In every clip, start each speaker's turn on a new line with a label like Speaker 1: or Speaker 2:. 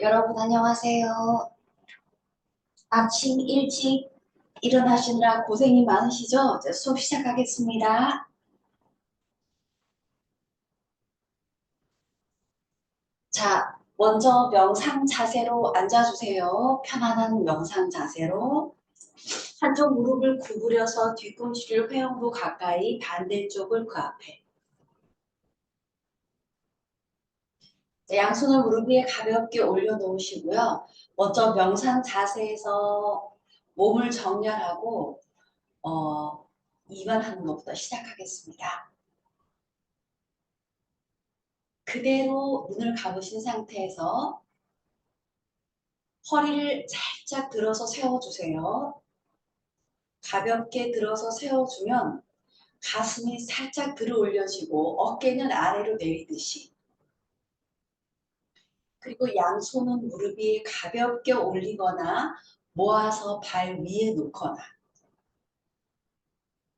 Speaker 1: 여러분 안녕하세요. 아침 일찍 일어나시느라 고생이 많으시죠? 이제 수업 시작하겠습니다. 자, 먼저 명상 자세로 앉아주세요. 편안한 명상 자세로. 한쪽 무릎을 구부려서 뒤꿈치를 회음부 가까이, 반대쪽을 그 앞에. 자, 양손을 무릎 위에 가볍게 올려놓으시고요. 먼저 명상 자세에서 몸을 정렬하고 이완하는 것부터 시작하겠습니다. 그대로 눈을 감으신 상태에서 허리를 살짝 들어서 세워주세요. 가볍게 들어서 세워주면 가슴이 살짝 들어 올려지고 어깨는 아래로 내리듯이, 그리고 양손은 무릎 위에 가볍게 올리거나 모아서 발 위에 놓거나,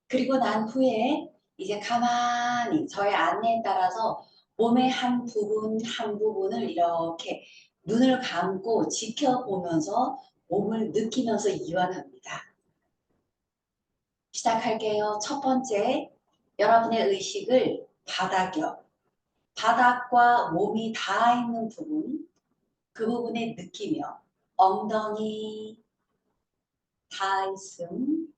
Speaker 1: 그리고 난 후에 이제 가만히 저의 안내에 따라서 몸의 한 부분 한 부분을 이렇게 눈을 감고 지켜보면서 몸을 느끼면서 이완합니다. 시작할게요. 첫 번째, 여러분의 의식을 바닥이요. 바닥과 몸이 닿아 있는 부분, 그 부분에 느끼며 엉덩이 닿아 있음,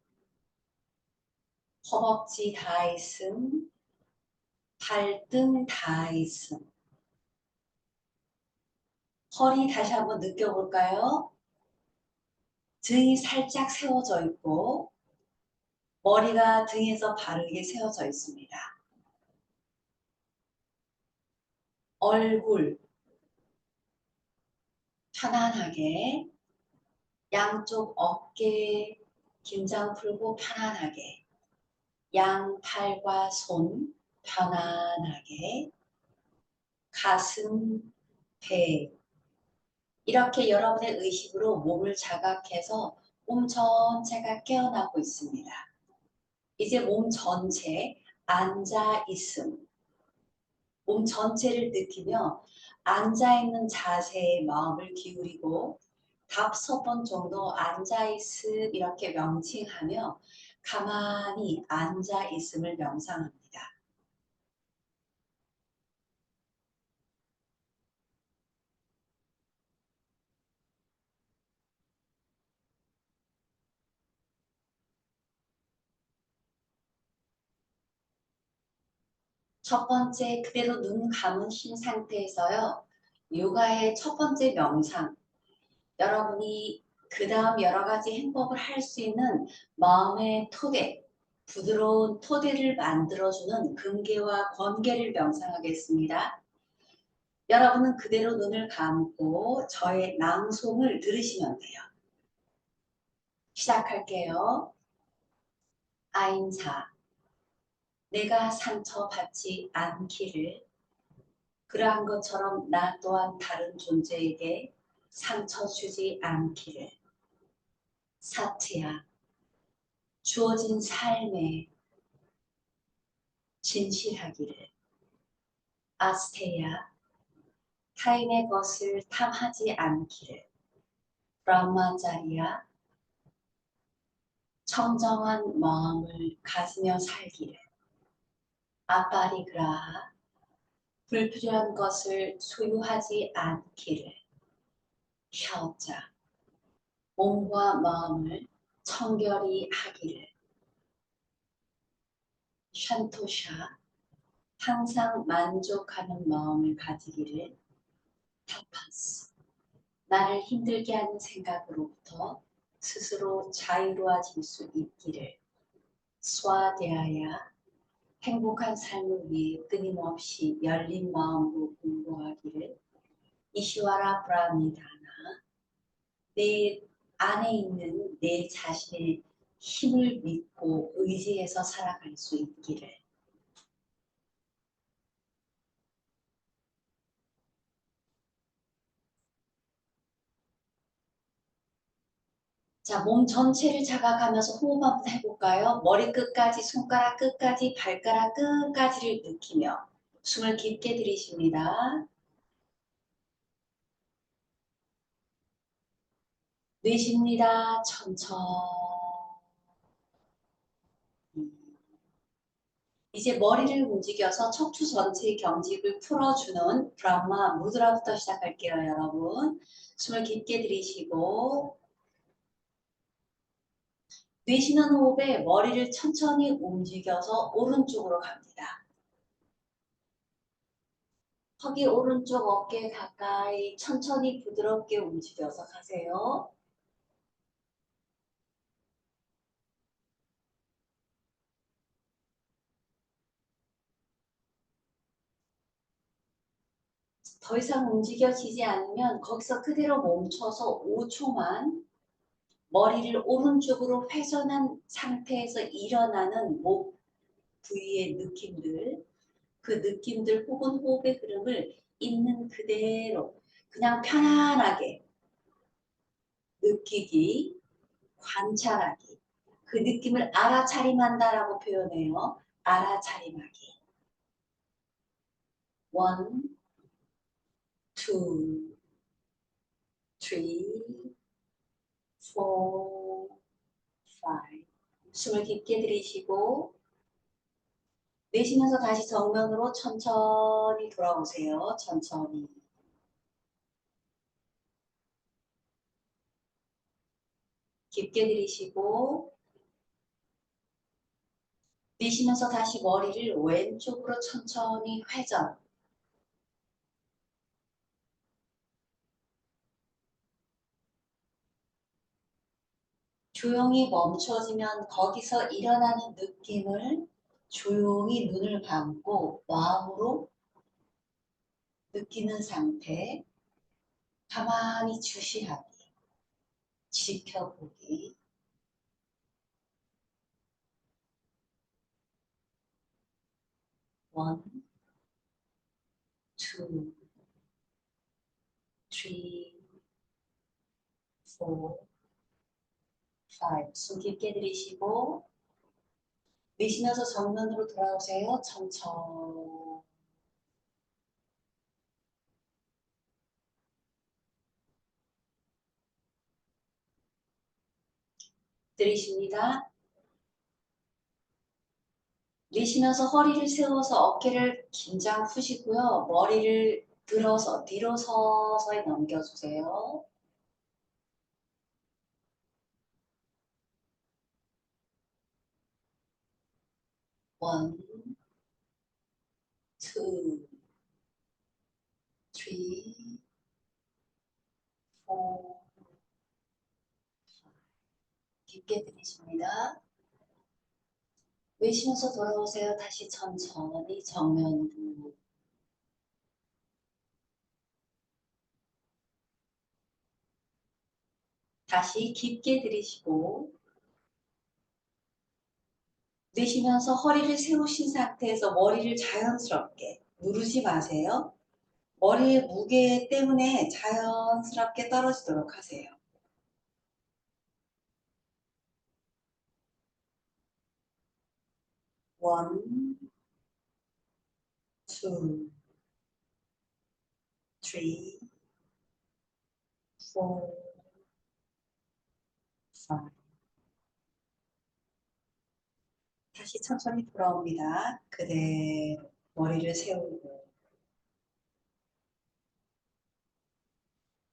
Speaker 1: 허벅지 닿아 있음, 발등 닿아 있음. 허리 다시 한번 느껴볼까요? 등이 살짝 세워져 있고 머리가 등에서 바르게 세워져 있습니다. 얼굴 편안하게, 양쪽 어깨 긴장 풀고 편안하게, 양팔과 손 편안하게, 가슴, 배, 이렇게 여러분의 의식으로 몸을 자각해서 몸 전체가 깨어나고 있습니다. 이제 몸 전체 앉아 있음, 몸 전체를 느끼며 앉아있는 자세에 마음을 기울이고 5번 정도 앉아있음 이렇게 명칭하며 가만히 앉아있음을 명상합니다. 첫 번째, 그대로 눈 감으신 상태에서요. 요가의 첫 번째 명상, 여러분이 그 다음 여러 가지 행복을 할 수 있는 마음의 토대, 부드러운 토대를 만들어주는 금계와 권계를 명상하겠습니다. 여러분은 그대로 눈을 감고 저의 낭송을 들으시면 돼요. 시작할게요. 아인사, 내가 상처받지 않기를, 그러한 것처럼 나 또한 다른 존재에게 상처 주지 않기를. 사트야, 주어진 삶에 진실하기를. 아스테야, 타인의 것을 탐하지 않기를. 브라마자리야, 청정한 마음을 가지며 살기를. 아파리그라하, 불필요한 것을 소유하지 않기를. 샤오자, 몸과 마음을 청결히 하기를. 샨토샤, 항상 만족하는 마음을 가지기를. 타파스, 나를 힘들게 하는 생각으로부터 스스로 자유로워질 수 있기를. 스와대하야, 행복한 삶을 위해 끊임없이 열린 마음으로 공부하기를. 이시와라 브라미다나, 내 안에 있는 내 자신의 힘을 믿고 의지해서 살아갈 수 있기를. 자, 몸 전체를 자각하면서 호흡 한번 해볼까요? 머리 끝까지, 손가락 끝까지, 발가락 끝까지를 느끼며 숨을 깊게 들이쉽니다. 내쉽니다. 천천히. 이제 머리를 움직여서 척추 전체의 경직을 풀어주는 브라마 무드라부터 시작할게요, 여러분. 숨을 깊게 들이쉬고 내쉬는 호흡에 머리를 천천히 움직여서 오른쪽으로 갑니다. 허리 오른쪽 어깨 가까이 천천히 부드럽게 움직여서 가세요. 더 이상 움직여지지 않으면 거기서 그대로 멈춰서 5초만 머리를 오른쪽으로 회전한 상태에서 일어나는 목 부위의 느낌들, 그 느낌들 혹은 호흡의 흐름을 있는 그대로 그냥 편안하게 느끼기, 관찰하기. 그 느낌을 알아차림한다라고 표현해요. 알아차림하기. One, two, three, four, five. 숨을 깊게 들이쉬고 내쉬면서 다시 정면으로 천천히 돌아오세요. 천천히. 깊게 들이쉬고 내쉬면서 다시 머리를 왼쪽으로 천천히 회전. 조용히 멈춰지면 거기서 일어나는 느낌을 조용히 눈을 감고 마음으로 느끼는 상태. 가만히 주시하기. 지켜보기. One, two, three, four, five. 숨 깊게 들이쉬고 내쉬면서 정면으로 돌아오세요. 천천히. 들이쉽니다. 내쉬면서 허리를 세워서 어깨를 긴장 푸시고요. 머리를 들어서 뒤로 서서히 넘겨주세요. One, two, three, four. 깊게 들이쉽니다. 내쉬면서 돌아오세요. 다시 천천히 정면으로. 다시 깊게 들이쉬고 내쉬면서 허리를 세우신 상태에서 머리를 자연스럽게 누르지 마세요. 머리의 무게 때문에 자연스럽게 떨어지도록 하세요. One, two, three, four, five. 다시 천천히 돌아옵니다. 그대로 머리를 세우고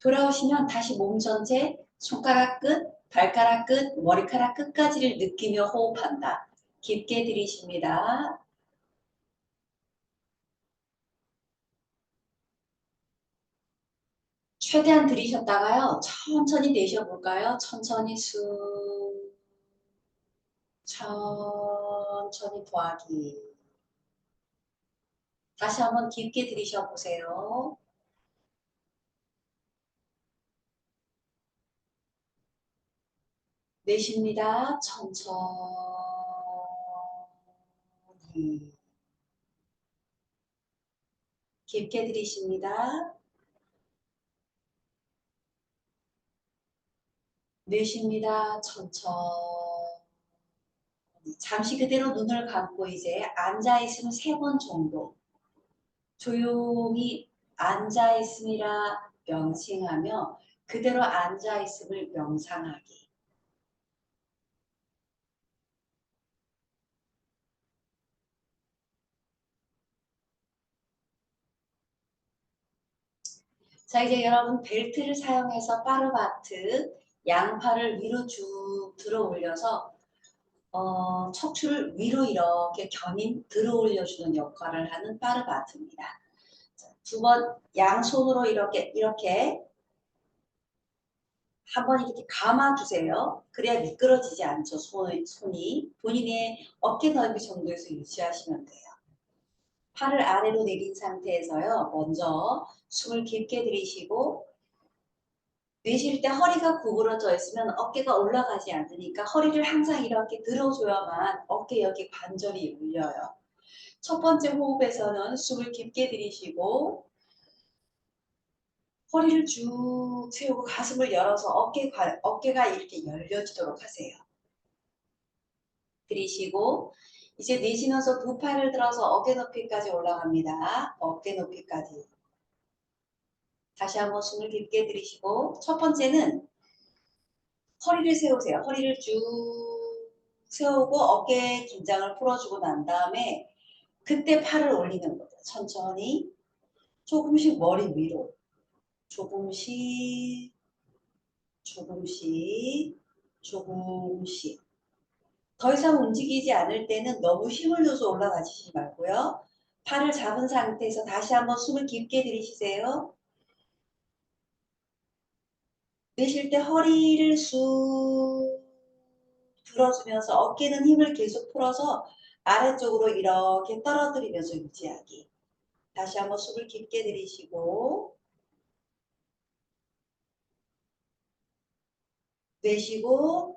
Speaker 1: 돌아오시면 다시 몸 전체 손가락 끝, 발가락 끝, 머리카락 끝까지를 느끼며 호흡한다. 깊게 들이쉽니다. 최대한 들이셨다가요. 천천히 내쉬어볼까요? 천천히 숨, 천천히 더하기. 다시 한번 깊게 들이셔보세요. 내쉽니다. 천천히. 깊게 들이쉽니다. 내쉽니다. 천천히. 잠시 그대로 눈을 감고 이제 앉아있으면 3번 정도 조용히 앉아있음이라 명칭하며 그대로 앉아있음을 명상하기. 자, 이제 여러분 벨트를 사용해서 파르바트 양팔을 위로 쭉 들어 올려서 척추를 위로 이렇게 견인 들어 올려주는 역할을 하는 파르바트입니다. 두 번 양손으로 이렇게 한번 이렇게 감아주세요. 그래야 미끄러지지 않죠. 손이 본인의 어깨 넓이 정도에서 유지하시면 돼요. 팔을 아래로 내린 상태에서요. 먼저 숨을 깊게 들이쉬고 내쉴 때 허리가 구부러져 있으면 어깨가 올라가지 않으니까 허리를 항상 이렇게 들어줘야만 어깨 여기 관절이 울려요. 첫 번째 호흡에서는 숨을 깊게 들이쉬고 허리를 쭉 세우고 가슴을 열어서 어깨가 이렇게 열려지도록 하세요. 들이쉬고 이제 내쉬면서 두 팔을 들어서 어깨 높이까지 올라갑니다. 어깨 높이까지. 다시 한번 숨을 깊게 들이쉬고 첫 번째는 허리를 세우세요. 허리를 쭉 세우고 어깨 긴장을 풀어주고 난 다음에 그때 팔을 올리는 거죠. 천천히 조금씩 머리 위로 조금씩 조금씩 조금씩 더 이상 움직이지 않을 때는 너무 힘을 줘서 올라가시지 말고요. 팔을 잡은 상태에서 다시 한번 숨을 깊게 들이쉬세요. 내쉴 때 허리를 쑥 들어주면서 어깨는 힘을 계속 풀어서 아래쪽으로 이렇게 떨어뜨리면서 유지하기. 다시 한번 숨을 깊게 들이쉬고 내쉬고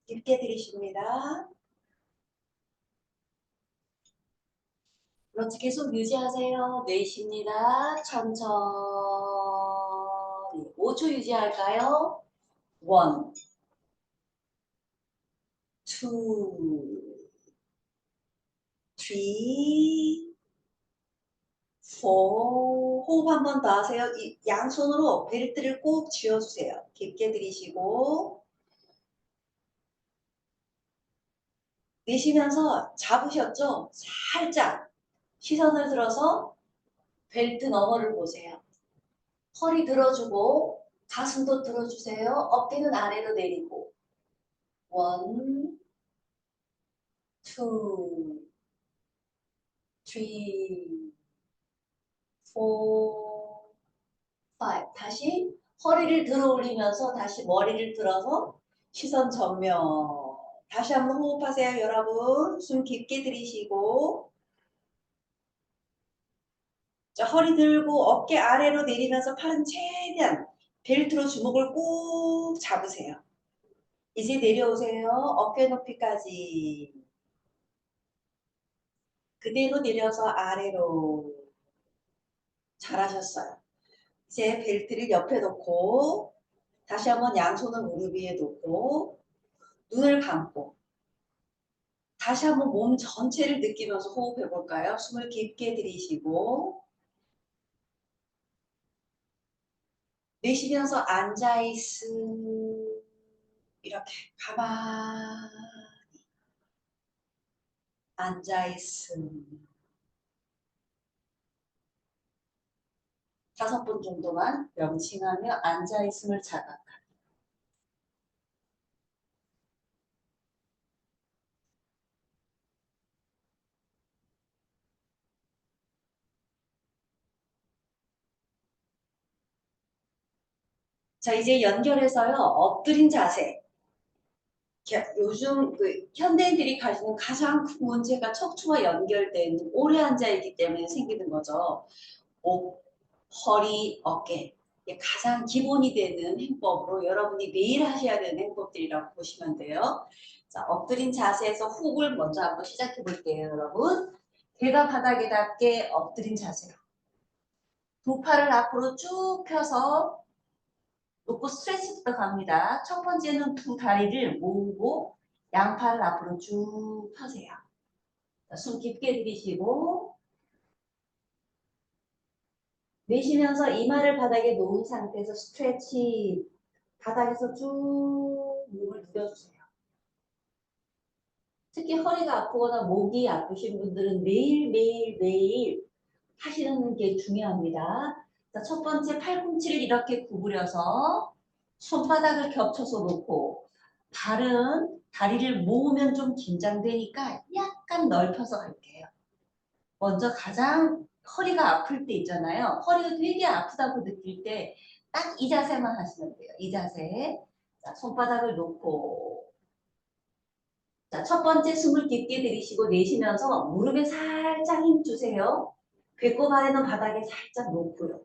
Speaker 1: 깊게 들이쉽니다. 그렇지 계속 유지하세요. 내쉽니다. 천천히 5초 유지할까요? 1, 2, 3, 4 호흡 한 번 더 하세요. 이 양손으로 벨트를 꼭 쥐어주세요. 깊게 들이쉬고 내쉬면서 잡으셨죠? 살짝 시선을 들어서 벨트 너머를 보세요. 허리 들어주고 가슴도 들어주세요. 어깨는 아래로 내리고 1, 2, 3, 4, 5 다시 허리를 들어 올리면서 다시 머리를 들어서 시선 정면 다시 한번 호흡하세요. 여러분 숨 깊게 들이쉬고 자, 허리 들고 어깨 아래로 내리면서 팔은 최대한 벨트로 주먹을 꼭 잡으세요. 이제 내려오세요. 어깨 높이까지. 그대로 내려서 아래로. 잘하셨어요. 이제 벨트를 옆에 놓고 다시 한번 양손을 무릎 위에 놓고 눈을 감고 다시 한번 몸 전체를 느끼면서 호흡해 볼까요? 숨을 깊게 들이쉬고 내쉬면서 앉아있음 이렇게 가만히 앉아있음 5분 정도만 명칭하며 앉아있음을 자각. 자 이제 연결해서요. 엎드린 자세. 요즘 그 현대인들이 가지는 가장 큰 문제가 척추와 연결된 오래 앉아있기 때문에 생기는 거죠. 목, 허리, 어깨. 이게 가장 기본이 되는 행법으로 여러분이 매일 하셔야 되는 행법들이라고 보시면 돼요. 자, 엎드린 자세에서 훅을 먼저 한번 시작해 볼게요, 여러분. 배가 바닥에 닿게 엎드린 자세로. 두 팔을 앞으로 쭉 펴서 놓고 스트레치부터 갑니다. 첫 번째는 두 다리를 모으고 양팔을 앞으로 쭉 펴세요. 숨 깊게 들이쉬고 내쉬면서 이마를 바닥에 놓은 상태에서 스트레치, 바닥에서 쭉 몸을 누려주세요. 특히 허리가 아프거나 목이 아프신 분들은 매일 하시는 게 중요합니다. 자, 첫 번째 팔꿈치를 이렇게 구부려서 손바닥을 겹쳐서 놓고 다리를 모으면 좀 긴장되니까 약간 넓혀서 갈게요. 먼저 가장 허리가 아플 때 있잖아요. 허리가 되게 아프다고 느낄 때 딱 이 자세만 하시면 돼요. 이 자세. 자, 손바닥을 놓고 자, 첫 번째 숨을 깊게 들이쉬고 내쉬면서 무릎에 살짝 힘 주세요. 배꼽 아래는 바닥에 살짝 놓고요.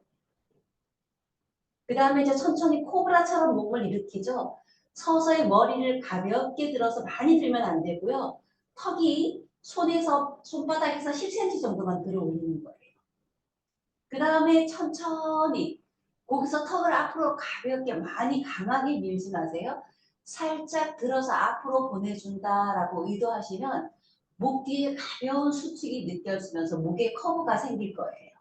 Speaker 1: 그 다음에 이제 천천히 코브라처럼 몸을 일으키죠. 서서히 머리를 가볍게 들어서 많이 들면 안 되고요. 턱이 손바닥에서 10cm 정도만 들어 올리는 거예요. 그 다음에 천천히 거기서 턱을 앞으로 가볍게 많이 강하게 밀지 마세요. 살짝 들어서 앞으로 보내준다라고 의도하시면 목 뒤에 가벼운 수축이 느껴지면서 목에 커브가 생길 거예요.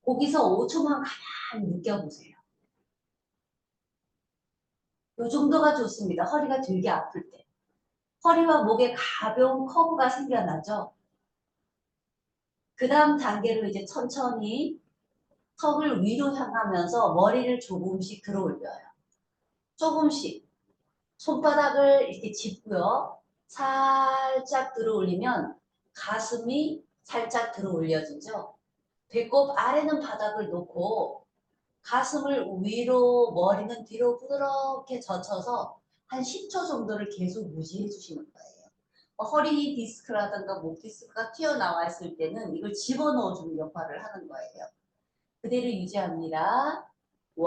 Speaker 1: 거기서 5초만 가만히 느껴보세요. 이 정도가 좋습니다. 허리가 되게 아플 때. 허리와 목에 가벼운 커브가 생겨나죠. 그 다음 단계로 이제 천천히 턱을 위로 향하면서 머리를 조금씩 들어 올려요. 조금씩. 손바닥을 이렇게 짚고요. 살짝 들어 올리면 가슴이 살짝 들어 올려지죠. 배꼽 아래는 바닥을 놓고 가슴을 위로 머리는 뒤로 부드럽게 젖혀서 한 10초 정도를 계속 유지해 주시는 거예요. 허리 디스크라든가 목 디스크가 튀어나와 있을 때는 이걸 집어넣어 주는 역할을 하는 거예요. 그대로 유지합니다. 1,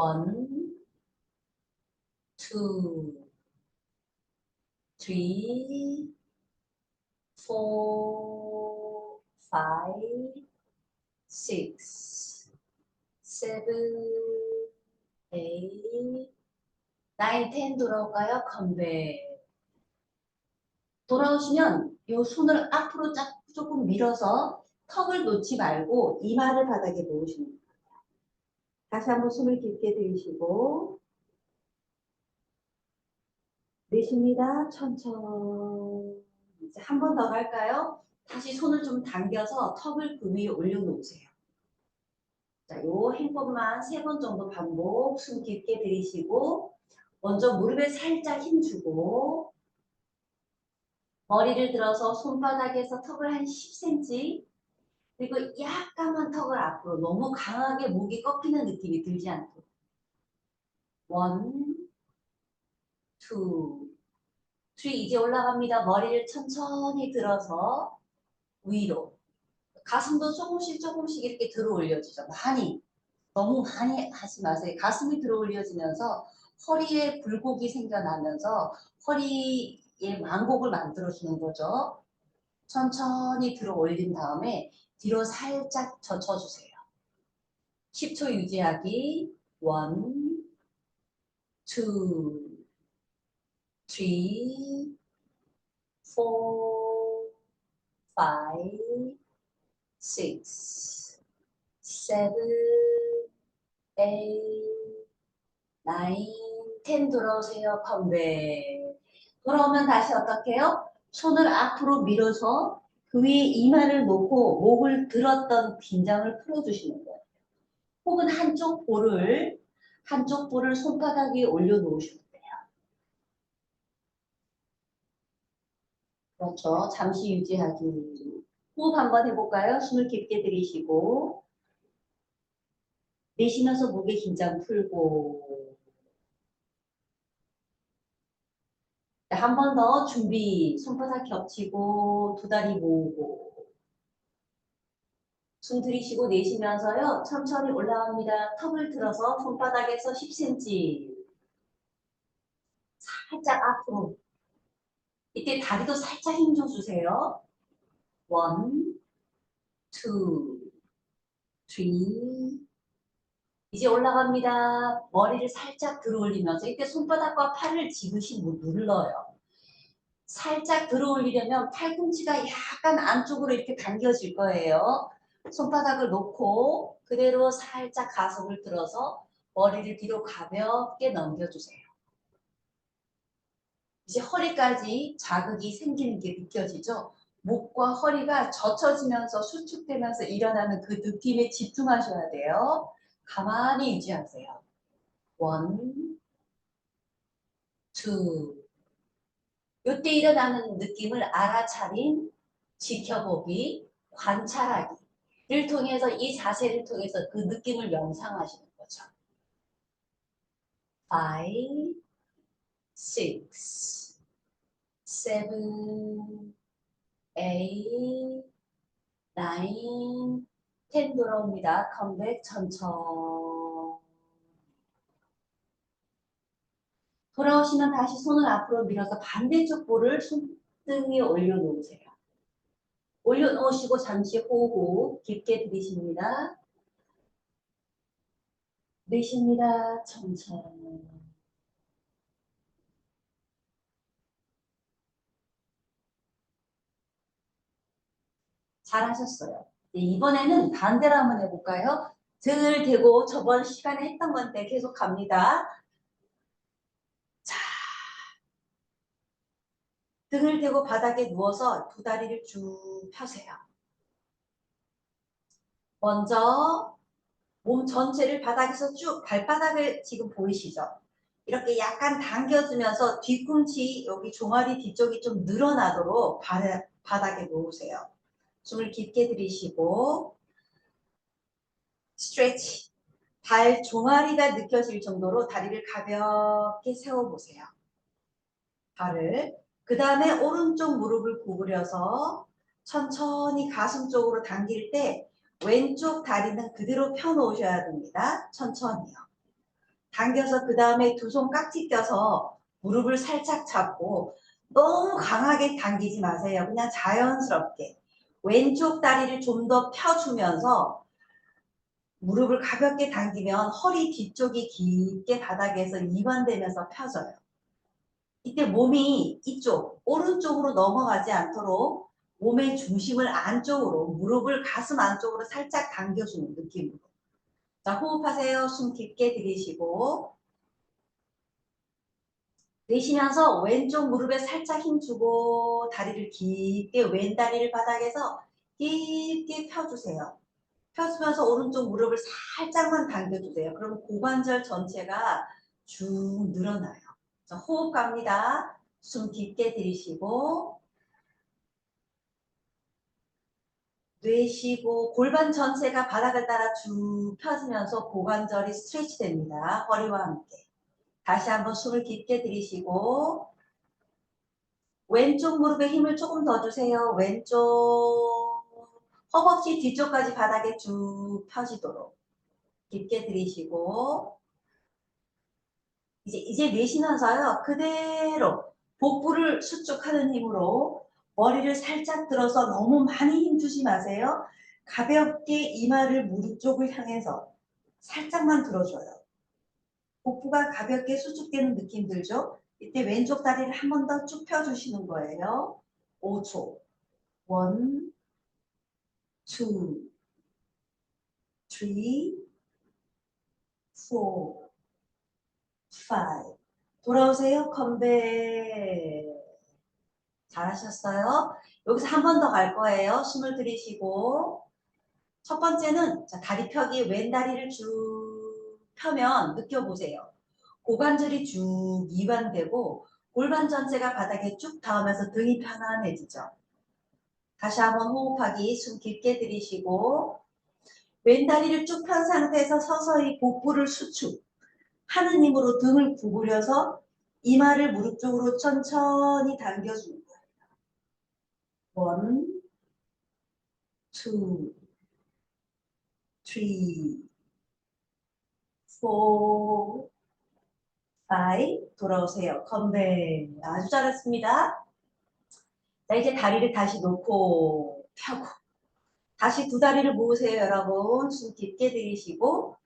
Speaker 1: 2, 3, 4, 5, 6, 7, 8, 9, 10 돌아올까요? 컴백. 돌아오시면 이 손을 앞으로 조금 밀어서 턱을 놓지 말고 이마를 바닥에 놓으시는 거예요. 다시 한번 숨을 깊게 들이쉬고 내쉽니다. 천천히. 이제 한 번 더 갈까요? 다시 손을 좀 당겨서 턱을 그 위에 올려놓으세요. 자, 요 행법만 3번 정도 반복. 숨 깊게 들이쉬고 먼저 무릎에 살짝 힘주고 머리를 들어서 손바닥에서 턱을 한 10cm 그리고 약간만 턱을 앞으로 너무 강하게 목이 꺾이는 느낌이 들지 않도록 1, 2, 3 이제 올라갑니다. 머리를 천천히 들어서 위로 가슴도 조금씩 이렇게 들어 올려주죠. 너무 많이 하지 마세요. 가슴이 들어 올려지면서 허리에 굴곡이 생겨나면서 허리에 만곡을 만들어주는 거죠. 천천히 들어 올린 다음에 뒤로 살짝 젖혀주세요. 10초 유지하기. 1, 2, 3, 4, 5, 6, 7, 8, 9, 10 돌아오세요. 컴백. 돌아오면 다시 어떻게 해요? 손을 앞으로 밀어서 그 위에 이마를 놓고 목을 들었던 긴장을 풀어주시는 거예요. 혹은 한쪽 볼을 손바닥 위에 올려놓으시면 돼요. 그렇죠. 잠시 유지하기. 호흡 한번 해볼까요? 숨을 깊게 들이쉬고 내쉬면서 목의 긴장 풀고 한 번 더 준비. 손바닥 겹치고 두 다리 모으고 숨 들이쉬고 내쉬면서요. 천천히 올라갑니다. 턱을 들어서 손바닥에서 10cm 살짝 앞으로 이때 다리도 살짝 힘 줘주세요. 1, 2, 3 이제 올라갑니다. 머리를 살짝 들어 올리면서 이때 손바닥과 팔을 지그시 눌러요. 살짝 들어 올리려면 팔꿈치가 약간 안쪽으로 이렇게 당겨질 거예요. 손바닥을 놓고 그대로 살짝 가슴을 들어서 머리를 뒤로 가볍게 넘겨주세요. 이제 허리까지 자극이 생기는 게 느껴지죠? 목과 허리가 젖혀지면서 수축되면서 일어나는 그 느낌에 집중하셔야 돼요. 가만히 유지하세요. 1, 2. 이때 일어나는 느낌을 알아차림, 지켜보기, 관찰하기를 통해서 이 자세를 통해서 그 느낌을 명상하시는 거죠. 5, 6, 7, 8, 9, 10 돌아옵니다. 컴백 천천히. 돌아오시면 다시 손을 앞으로 밀어서 반대쪽 볼을 손등에 올려놓으세요. 올려놓으시고 잠시 호흡 깊게 들이쉽니다. 내쉽니다. 천천히. 잘하셨어요. 이번에는 반대로 한번 해볼까요? 등을 대고 저번 시간에 했던 건데 계속 갑니다. 자, 등을 대고 바닥에 누워서 두 다리를 쭉 펴세요. 먼저 몸 전체를 바닥에서 쭉 발바닥을 지금 보이시죠? 이렇게 약간 당겨주면서 뒤꿈치 여기 종아리 뒤쪽이 좀 늘어나도록 바닥에 놓으세요. 숨을 깊게 들이쉬고 스트레치. 발 종아리가 느껴질 정도로 다리를 가볍게 세워보세요. 발을. 그 다음에 오른쪽 무릎을 구부려서 천천히 가슴 쪽으로 당길 때 왼쪽 다리는 그대로 펴놓으셔야 됩니다. 천천히요. 당겨서 그 다음에 두 손 깍지 껴서 무릎을 살짝 잡고 너무 강하게 당기지 마세요. 그냥 자연스럽게 왼쪽 다리를 좀 더 펴주면서 무릎을 가볍게 당기면 허리 뒤쪽이 깊게 바닥에서 이완되면서 펴져요. 이때 몸이 이쪽 오른쪽으로 넘어가지 않도록 몸의 중심을 안쪽으로 무릎을 가슴 안쪽으로 살짝 당겨주는 느낌으로. 자, 호흡하세요. 숨 깊게 들이쉬고 내쉬면서 왼쪽 무릎에 살짝 힘주고 다리를 깊게 왼 다리를 바닥에서 깊게 펴주세요. 펴주면서 오른쪽 무릎을 살짝만 당겨주세요. 그러면 고관절 전체가 쭉 늘어나요. 자, 호흡 갑니다. 숨 깊게 들이쉬고 내쉬고 골반 전체가 바닥을 따라 쭉 펴지면서 고관절이 스트레치 됩니다. 허리와 함께. 다시 한번 숨을 깊게 들이쉬고 왼쪽 무릎에 힘을 조금 더 주세요. 왼쪽 허벅지 뒤쪽까지 바닥에 쭉 펴지도록 깊게 들이쉬고 이제 내쉬면서요. 그대로 복부를 수축하는 힘으로 머리를 살짝 들어서 너무 많이 힘 주지 마세요. 가볍게 이마를 무릎 쪽을 향해서 살짝만 들어줘요. 복부가 가볍게 수축되는 느낌 들죠? 이때 왼쪽 다리를 한 번 더 쭉 펴주시는 거예요. 5초. 1, 2, 3, 4, 5. 돌아오세요. 컴백. 잘하셨어요. 여기서 한 번 더 갈 거예요. 숨을 들이쉬고 첫 번째는 자, 다리 펴기 왼 다리를 쭉 펴면 느껴보세요. 고관절이 쭉 이완되고 골반 전체가 바닥에 쭉 닿으면서 등이 편안해지죠. 다시 한번 호흡하기 숨 깊게 들이쉬고 왼 다리를 쭉 편 상태에서 서서히 복부를 수축 하는 힘으로 등을 구부려서 이마를 무릎 쪽으로 천천히 당겨주는 거예요. 1, 2, 3, 4, 5. 돌아오세요. 컴백. 아주 잘했습니다. 자, 이제 다리를 다시 놓고 펴고 다시 두 다리를 모으세요. 여러분. 숨 깊게 들이쉬고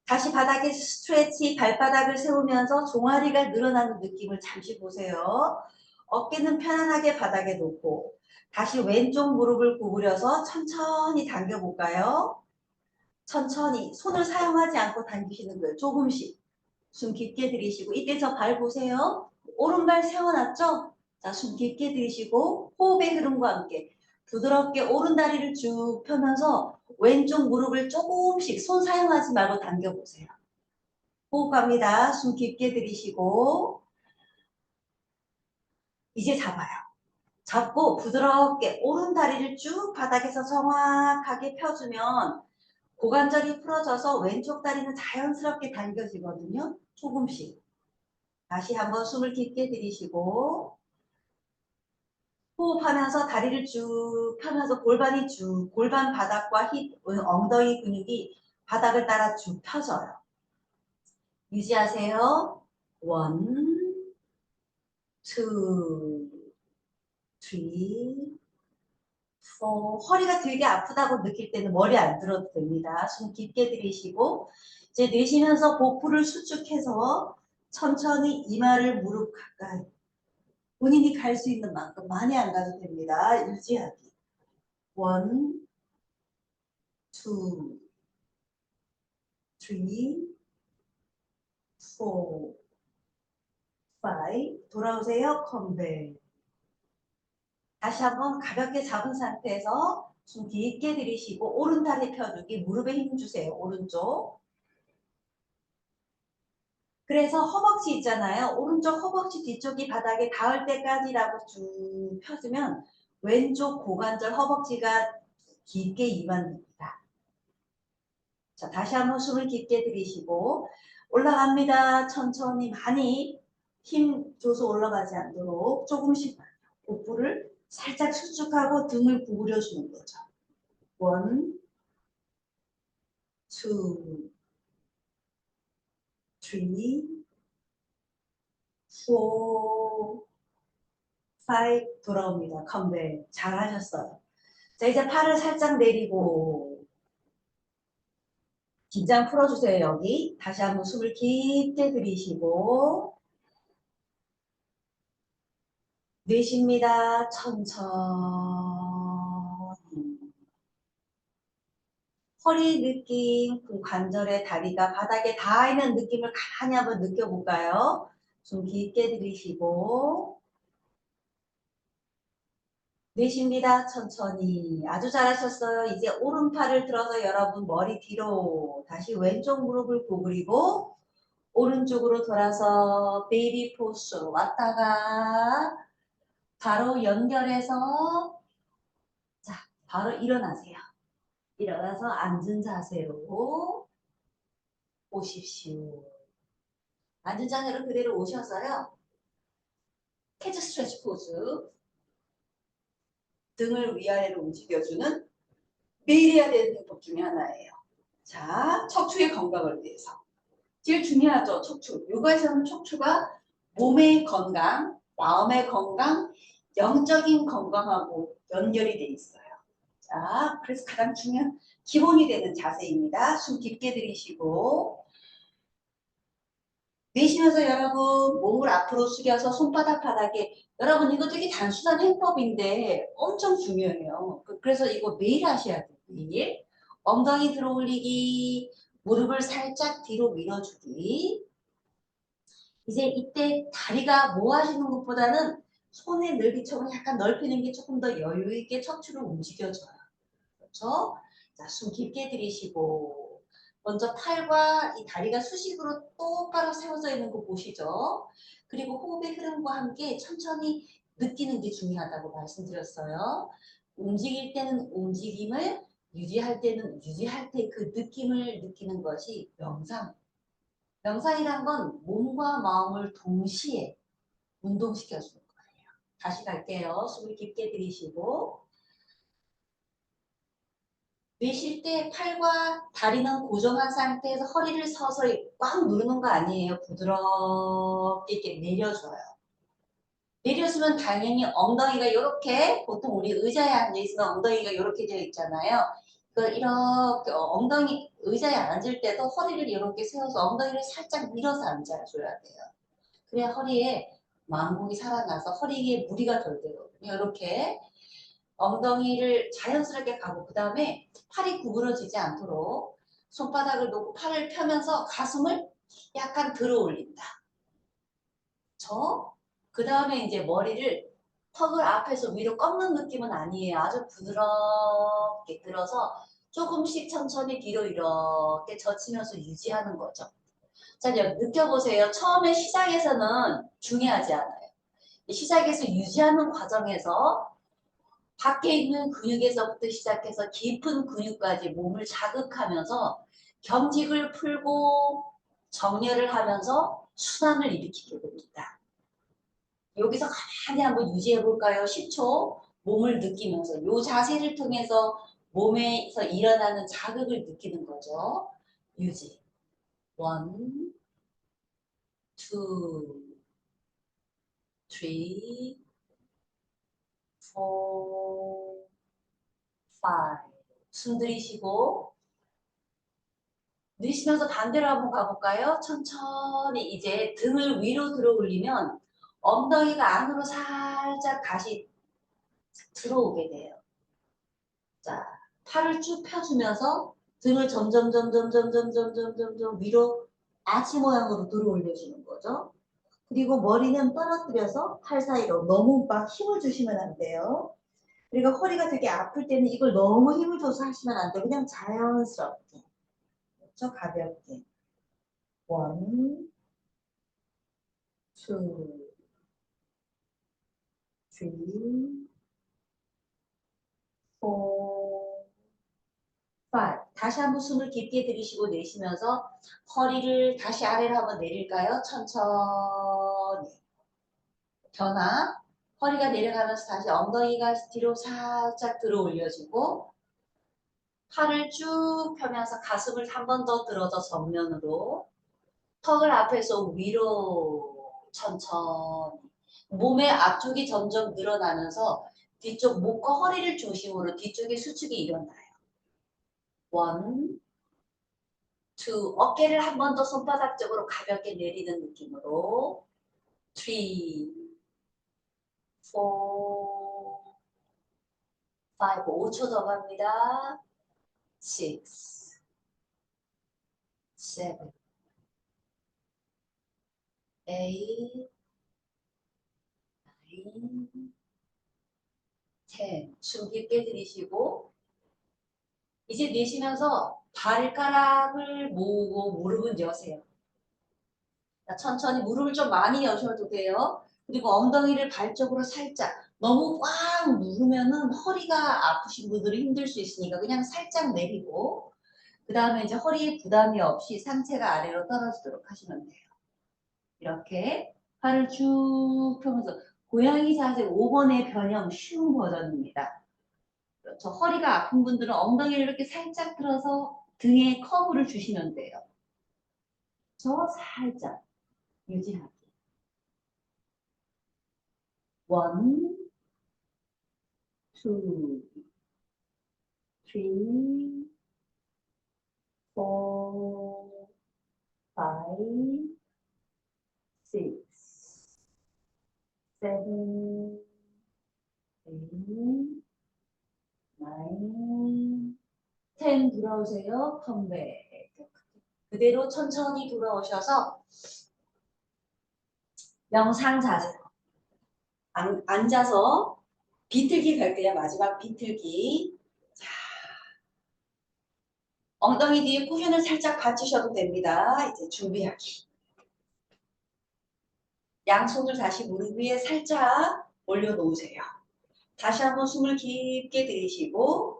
Speaker 1: 다시 바닥에 스트레치 발바닥을 세우면서 종아리가 늘어나는 느낌을 잠시 보세요. 어깨는 편안하게 바닥에 놓고
Speaker 2: 다시 왼쪽 무릎을 구부려서 천천히 당겨볼까요? 천천히 손을 사용하지 않고 당기시는 거예요. 조금씩. 숨 깊게 들이쉬고 이때 저 발 보세요. 오른발 세워놨죠? 자, 숨 깊게 들이쉬고 호흡의 흐름과 함께 부드럽게 오른 다리를 쭉 펴면서 왼쪽 무릎을 조금씩 손 사용하지 말고 당겨보세요. 호흡 갑니다. 숨 깊게 들이쉬고 이제 잡아요. 잡고 부드럽게 오른 다리를 쭉 바닥에서 정확하게 펴주면 고관절이 풀어져서 왼쪽 다리는 자연스럽게 당겨지거든요. 조금씩. 다시 한번 숨을 깊게 들이쉬고 호흡하면서 다리를 쭉 펴면서 골반이 쭉 골반 바닥과 힙, 엉덩이 근육이 바닥을 따라 쭉 펴져요. 유지하세요. 원, 투, 쓰리, 포. 허리가 되게 아프다고 느낄 때는 머리 안 들어도 됩니다. 숨 깊게 들이쉬고 이제 내쉬면서 복부를 수축해서 천천히 이마를 무릎 가까이 본인이 갈 수 있는 만큼 많이 안 가도 됩니다. 유지하기. 원, 투, 쓰리, 포, 파이. 돌아오세요. 컴백. 다시 한번 가볍게 잡은 상태에서 숨 깊게 들이쉬고 오른 다리 펴주기 무릎에 힘 주세요. 오른쪽. 그래서 허벅지 있잖아요. 오른쪽 허벅지 뒤쪽이 바닥에 닿을 때까지라고 쭉 펴주면 왼쪽 고관절 허벅지가 깊게 이완됩니다. 자, 다시 한번 숨을 깊게 들이쉬고 올라갑니다. 천천히 많이 힘 줘서 올라가지 않도록 조금씩만 복부를 살짝 수축하고 등을 구부려 주는 거죠. 원, 투, 쓰리, 포, 파이브. 돌아옵니다. 컴백. 잘하셨어요. 자, 이제 팔을 살짝 내리고 긴장 풀어주세요. 여기 다시 한번 숨을 깊게 들이쉬고 내쉽니다. 천천히. 허리 느낌, 그 관절의 다리가 바닥에 닿아 있는 느낌을 가만히 한번 느껴볼까요? 숨 깊게 들이쉬고 내쉽니다. 천천히. 아주 잘하셨어요. 이제 오른팔을 들어서 여러분 머리 뒤로 다시 왼쪽 무릎을 구부리고 오른쪽으로 돌아서 베이비 포스 왔다가 바로 연결해서 자, 바로 일어나세요. 일어나서 앉은 자세로 오십시오. 앉은 자세로 그대로 오셔서요. 헤드 스트레치 포즈. 등을 위아래로 움직여주는 매일 해야 되는 행동 중에 하나예요. 자, 척추의 건강을 위해서. 제일 중요하죠, 척추. 요가에서는 척추가 몸의 건강, 마음의 건강, 영적인 건강하고 연결이 돼 있어요. 자, 그래서 가장 중요한 기본이 되는 자세입니다. 숨 깊게 들이쉬고 내쉬면서 여러분 몸을 앞으로 숙여서 손바닥 바닥에 여러분 이거 되게 단순한 행법인데 엄청 중요해요. 그래서 이거 매일 하셔야 돼요. 매일. 엉덩이 들어 올리기, 무릎을 살짝 뒤로 밀어주기. 이제 이때 다리가 뭐 하시는 것보다는 손의 넓이처럼 약간 넓히는 게 조금 더 여유 있게 척추를 움직여줘요. 그렇죠? 자, 숨 깊게 들이쉬고 먼저 팔과 이 다리가 수직으로 똑바로 세워져 있는 거 보시죠? 그리고 호흡의 흐름과 함께 천천히 느끼는 게 중요하다고 말씀드렸어요. 움직일 때는 움직임을, 유지할 때는 유지할 때 그 느낌을 느끼는 것이 명상. 명상이란 건 몸과 마음을 동시에 운동시켜주는 거예요. 다시 갈게요. 숨을 깊게 들이쉬고 내쉴 때 팔과 다리는 고정한 상태에서 허리를 서서히 꽉 누르는 거 아니에요. 부드럽게 이렇게 내려줘요. 내려주면 당연히 엉덩이가 이렇게 보통 우리 의자에 앉아있으면 엉덩이가 이렇게 되어 있잖아요. 그걸 이렇게 엉덩이 의자에 앉을 때도 허리를 이렇게 세워서 엉덩이를 살짝 밀어서 앉아줘야 돼요. 그래야 허리에 만곡이 살아나서 허리에 무리가 덜 되거든요. 이렇게 엉덩이를 자연스럽게 가고 그 다음에 팔이 구부러지지 않도록 손바닥을 놓고 팔을 펴면서 가슴을 약간 들어 올린다. 그 다음에 이제 머리를 턱을 앞에서 위로 꺾는 느낌은 아니에요. 아주 부드럽게 들어서 조금씩 천천히 뒤로 이렇게 젖히면서 유지하는 거죠. 자, 이제 느껴보세요. 처음에 시작에서는 중요하지 않아요. 시작에서 유지하는 과정에서 밖에 있는 근육에서부터 시작해서 깊은 근육까지 몸을 자극하면서 경직을 풀고 정렬을 하면서 순환을 일으키게 됩니다. 여기서 가만히 한번 유지해 볼까요? 10초 몸을 느끼면서 이 자세를 통해서 몸에서 일어나는 자극을 느끼는 거죠. 유지. 1, 2, 3, 4, 5. 숨 들이쉬고 내쉬면서 반대로 한번 가볼까요? 천천히 이제 등을 위로 들어 올리면 엉덩이가 안으로 살짝 다시 들어오게 돼요. 자, 팔을 쭉 펴주면서 등을 점점 위로 아치 모양으로 들어 올려주는 거죠. 그리고 머리는 떨어뜨려서 팔 사이로 너무 막 힘을 주시면 안 돼요. 그리고 허리가 되게 아플 때는 이걸 너무 힘을 줘서 하시면 안 돼요. 그냥 자연스럽게. 그렇죠? 가볍게. 1, 2, 3, 4, 5. 다시 한번 숨을 깊게 들이쉬고 내쉬면서 허리를 다시 아래로 한번 내릴까요? 천천히. 변화. 허리가 내려가면서 다시 엉덩이가 뒤로 살짝 들어 올려주고 팔을 쭉 펴면서 가슴을 한 번 더 들어서 정면으로 턱을 앞에서 위로 천천히 몸의 앞쪽이 점점 늘어나면서 뒤쪽 목과 허리를 중심으로 뒤쪽에 수축이 일어나요. 1, 2, 어깨를 한 번 더 손바닥 쪽으로 가볍게 내리는 느낌으로 3, 4, 5, 5초 더 갑니다. 6, 7, 8, 9, 10. 숨 깊게 들이쉬고 이제 내쉬면서 발가락을 모으고 무릎은 여세요. 천천히 무릎을 좀 많이 여셔도 돼요. 그리고 엉덩이를 발 쪽으로 살짝 너무 꽉 누르면은 허리가 아프신 분들은 힘들 수 있으니까 그냥 살짝 내리고 그 다음에 이제 허리에 부담이 없이 상체가 아래로 떨어지도록 하시면 돼요. 이렇게 팔을 쭉 펴면서 고양이 자세 5번의 변형 쉬운 버전입니다. 그렇죠. 허리가 아픈 분들은 엉덩이를 이렇게 살짝 들어서 등에 커브를 주시면 돼요. 저 살짝 유지하기. 1, 2, 3, 4, 5, 6, 7, 8, 9, 10 돌아오세요. 컴백. 그대로 천천히 돌아오셔서 명상 자세로 앉아서 비틀기 갈게요. 마지막 비틀기. 자, 엉덩이 뒤에 쿠션을 살짝 받치셔도 됩니다. 이제 준비하기. 양손을 다시 무릎 위에 살짝 올려놓으세요. 다시 한번 숨을 깊게 들이쉬고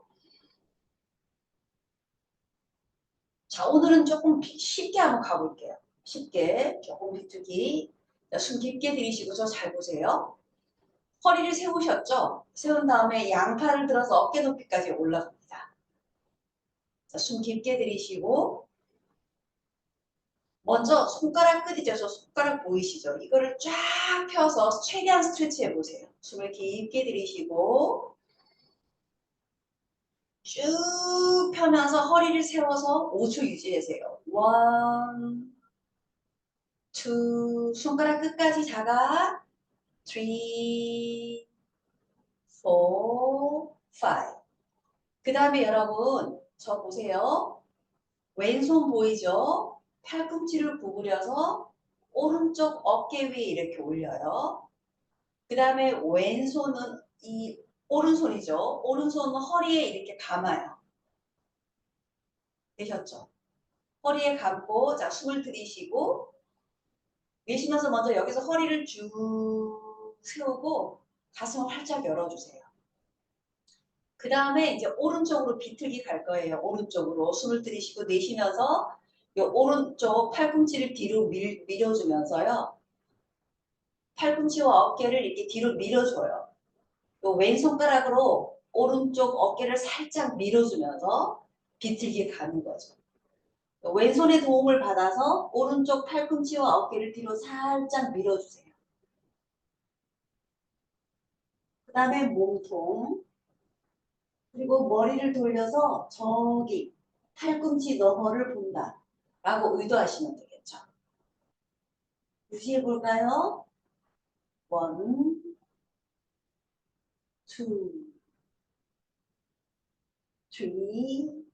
Speaker 2: 자, 오늘은 조금 쉽게 한번 가볼게요. 쉽게 조금 비틀기. 숨 깊게 들이쉬고 저 잘 보세요. 허리를 세우셨죠? 세운 다음에 양팔을 들어서 어깨 높이까지 올라갑니다. 자, 숨 깊게 들이쉬고 먼저 손가락 끝이죠. 저 손가락 보이시죠? 이거를 쫙 펴서 최대한 스트레치 해보세요. 숨을 깊게 들이쉬고 쭉 펴면서 허리를 세워서 5초 유지하세요. 1, 2, 손가락 끝까지 잡아 3, 4, 5,
Speaker 1: 5. 그 다음에 여러분, 저 보세요. 왼손 보이죠? 팔꿈치를 구부려서 오른쪽 어깨 위에 이렇게 올려요. 그 다음에 왼손은 이 오른손이죠. 오른손은 허리에 이렇게 감아요. 되셨죠? 허리에 감고, 자, 숨을 들이쉬고, 내쉬면서 먼저 여기서 허리를 쭉 세우고, 가슴을 활짝 열어주세요. 그 다음에 이제 오른쪽으로 비틀기 갈 거예요. 오른쪽으로 숨을 들이쉬고 내쉬면서 이 오른쪽 팔꿈치를 뒤로 밀어주면서요. 팔꿈치와 어깨를 이렇게 뒤로 밀어줘요. 요 왼손가락으로 오른쪽 어깨를 살짝 밀어주면서 비틀기 가는 거죠. 왼손의 도움을 받아서 오른쪽 팔꿈치와 어깨를 뒤로 살짝 밀어주세요. 그 다음에 몸통, 그리고 머리를 돌려서 저기 팔꿈치 너머를 본다 라고 의도하시면 되겠죠. 유지해 볼까요? 1, 2, 3.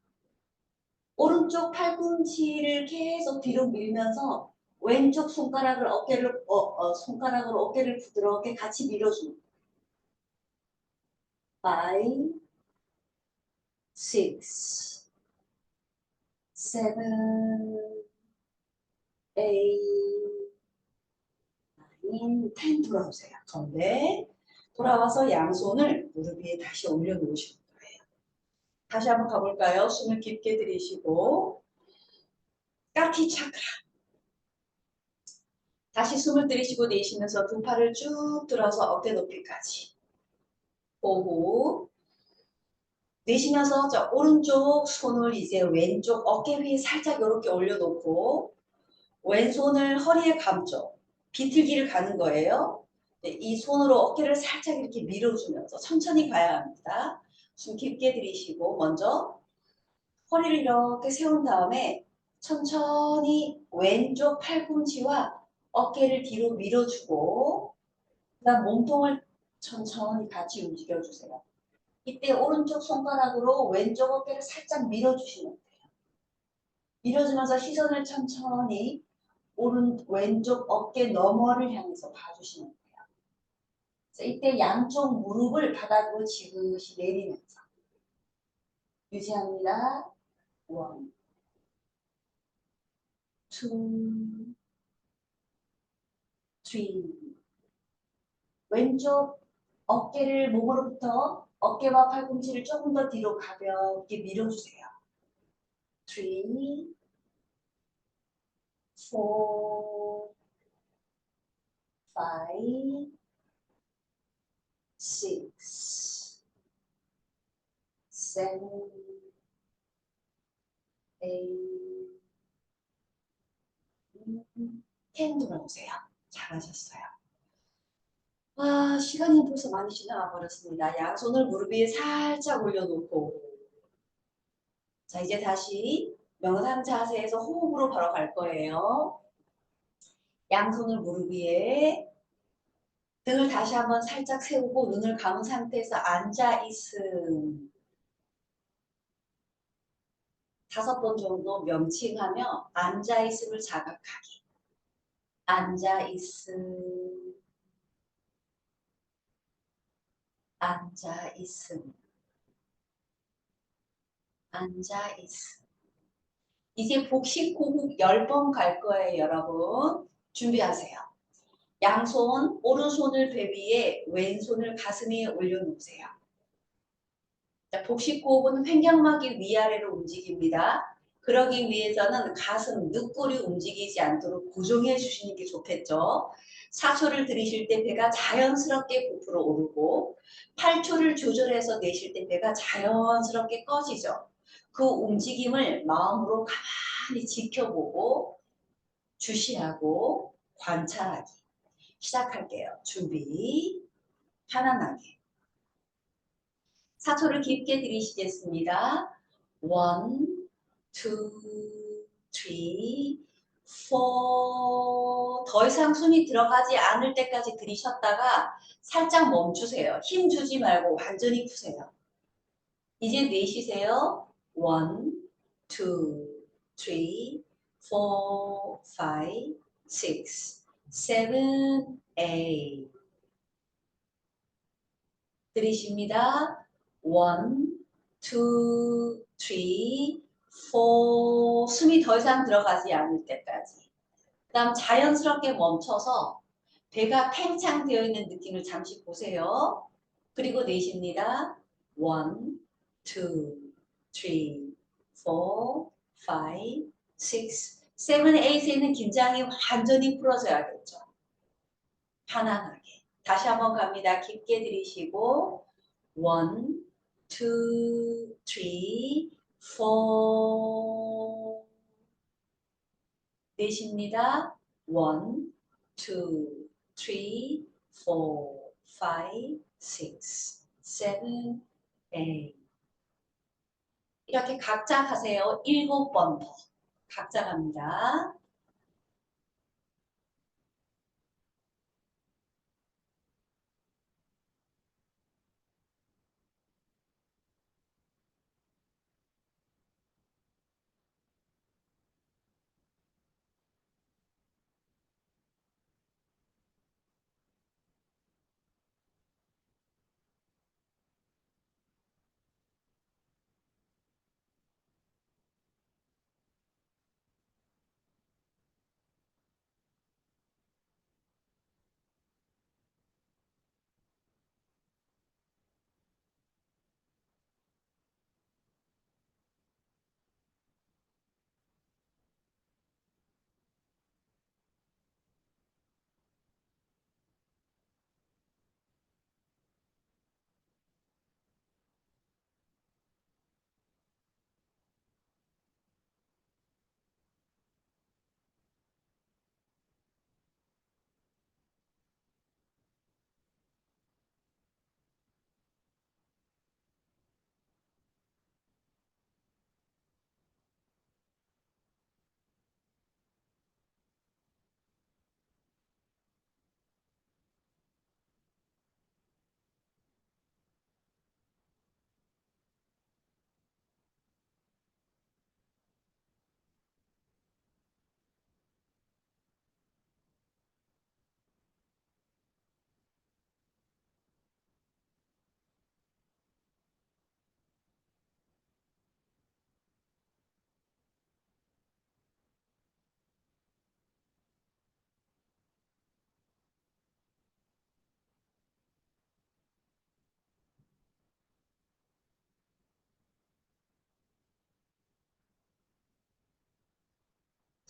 Speaker 1: 오른쪽 팔꿈치를 계속 뒤로 밀면서 왼쪽 손가락을 손가락으로 어깨를 부드럽게 같이 밀어줍니다. 5, 6, 7, 8, 9, 10 돌아오세요. 건데 돌아와서 양손을 무릎 위에 다시 올려놓으시는 거예요. 다시 한번 가볼까요? 숨을 깊게 들이쉬고 까키 차크라. 다시 숨을 들이쉬고 내쉬면서 두 팔을 쭉 들어서 어깨 높이까지. 호흡. 내쉬면서 저 오른쪽 손을 이제 왼쪽 어깨 위에 살짝 이렇게 올려놓고 왼손을 허리에 감죠. 비틀기를 가는 거예요. 이 손으로 어깨를 살짝 이렇게 밀어주면서 천천히 가야 합니다. 숨 깊게 들이쉬고 먼저 허리를 이렇게 세운 다음에 천천히 왼쪽 팔꿈치와 어깨를 뒤로 밀어주고 그다음 몸통을 천천히 같이 움직여주세요. 이때 오른쪽 손가락으로 왼쪽 어깨를 살짝 밀어주시면 돼요. 밀어주면서 시선을 천천히 왼쪽 어깨 너머를 향해서 봐주시면 돼요. 그래서 이때 양쪽 무릎을 바닥으로 지그시 내리면서 유지합니다. 1, 2, 3. 왼쪽 어깨를 몸으로부터 어깨와 팔꿈치를 조금 더 뒤로 가볍게 밀어주세요. 3, 4, 5, 6, 7, 8, 10 돌아오세요. 잘하셨어요. 와, 시간이 벌써 많이 지나가 버렸습니다. 양손을 무릎 위에 살짝 올려놓고 자, 이제 다시 명상 자세에서 호흡으로 바로 갈 거예요. 양손을 무릎 위에 등을 다시 한번 살짝 세우고 눈을 감은 상태에서 앉아있음 5번 정도 명칭하며 앉아있음을 자각하기. 앉아있음, 앉아있음, 앉아있음. 이제 복식 호흡 10번 갈 거예요, 여러분. 준비하세요. 양손, 오른손을 배 위에 왼손을 가슴 위에 올려놓으세요. 자, 복식 호흡은 횡격막이 위아래로 움직입니다. 그러기 위해서는 가슴, 늑골이 움직이지 않도록 고정해 주시는 게 좋겠죠. 4초를 들이쉴 때 배가 자연스럽게 부풀어 오르고 8초를 조절해서 내쉴 때 배가 자연스럽게 꺼지죠. 그 움직임을 마음으로 가만히 지켜보고 주시하고 관찰하기. 시작할게요. 준비. 편안하게. 4초를 깊게 들이쉬겠습니다. 1, 2, 3, 4. 더 이상 숨이 들어가지 않을 때까지 들이셨다가 살짝 멈추세요. 힘 주지 말고 완전히 푸세요. 이제 내쉬세요. 1, 2, 3, 4, 5, 6, 7, 8. 들이쉽니다. 1, 2, 3, 4. 숨이 더 이상 들어가지 않을 때까지. 그 다음 자연스럽게 멈춰서 배가 팽창되어 있는 느낌을 잠시 보세요. 그리고 내쉽니다. 1, 2, 3, 4, 5, 6, 7, 8에는 긴장이 완전히 풀어져야겠죠. 편안하게. 다시 한번 갑니다. 깊게 들이쉬고 1, 2, 3, 4. 내쉽니다. 1, 2, 3, 4, 5, 6, 7, 8. 이렇게 각자 가세요. 7번 더. 각자 갑니다.